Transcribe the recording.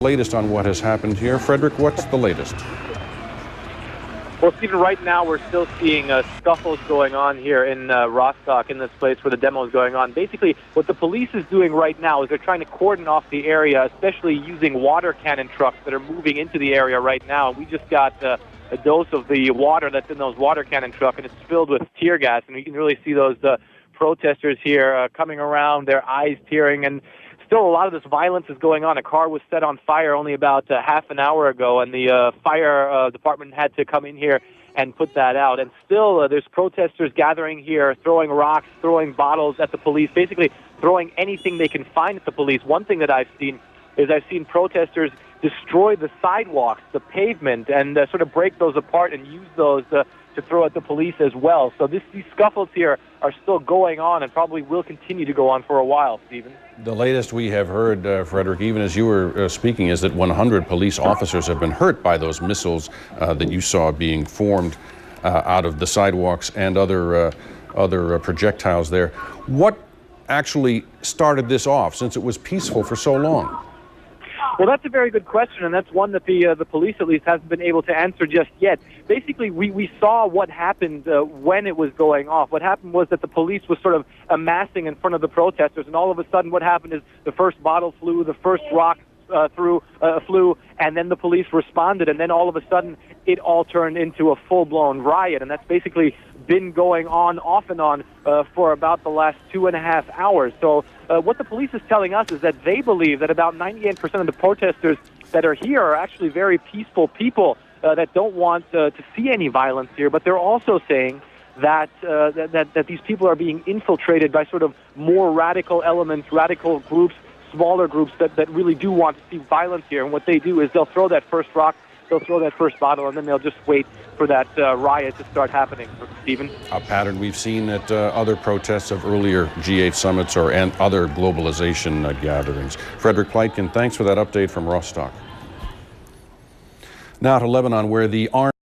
Latest on what has happened here. Frederick, what's the latest? Well, Stephen, right now we're still seeing scuffles going on here in Rostock, in this place where the demo is going on. Basically, what the police is doing right now is they're trying to cordon off the area, especially using water cannon trucks that are moving into the area right now. We just got a dose of the water that's in those water cannon trucks, and it's filled with tear gas, and you can really see those protesters here coming around, their eyes tearing, and still a lot of this violence is going on. A car was set on fire only about half an hour ago, and the fire department had to come in here and put that out. And still, there's protesters gathering here, throwing rocks, throwing bottles at the police, basically throwing anything they can find at the police. One thing that I've seen is protesters destroy the sidewalks, the pavement, and sort of break those apart and use those to throw at the police as well. So these scuffles here are still going on and probably will continue to go on for a while, Stephen. The latest we have heard, Frederick, even as you were speaking, is that 100 police officers have been hurt by those missiles that you saw being formed out of the sidewalks and other projectiles there. What actually started this off, since it was peaceful for so long? Well, that's a very good question, and that's one that the police at least hasn't been able to answer just yet. Basically, we saw what happened when it was going off. What happened was that the police was sort of amassing in front of the protesters, and all of a sudden what happened is the first bottle flew, the first rock flew, and then the police responded, and then all of a sudden it all turned into a full-blown riot, and that's basically been going on off and on for about the last 2.5 hours. So what the police is telling us is that they believe that about 98% of the protesters that are here are actually very peaceful people that don't want to see any violence here, but they're also saying that these people are being infiltrated by sort of more radical elements, radical groups, smaller groups that really do want to see violence here. And what they do is they'll throw that first rock, they'll throw that first bottle, and then they'll just wait for that riot to start happening. Stephen? A pattern we've seen at other protests of earlier G8 summits and other globalization gatherings. Frederick Pleitgen, thanks for that update from Rostock. Now to Lebanon, where the armed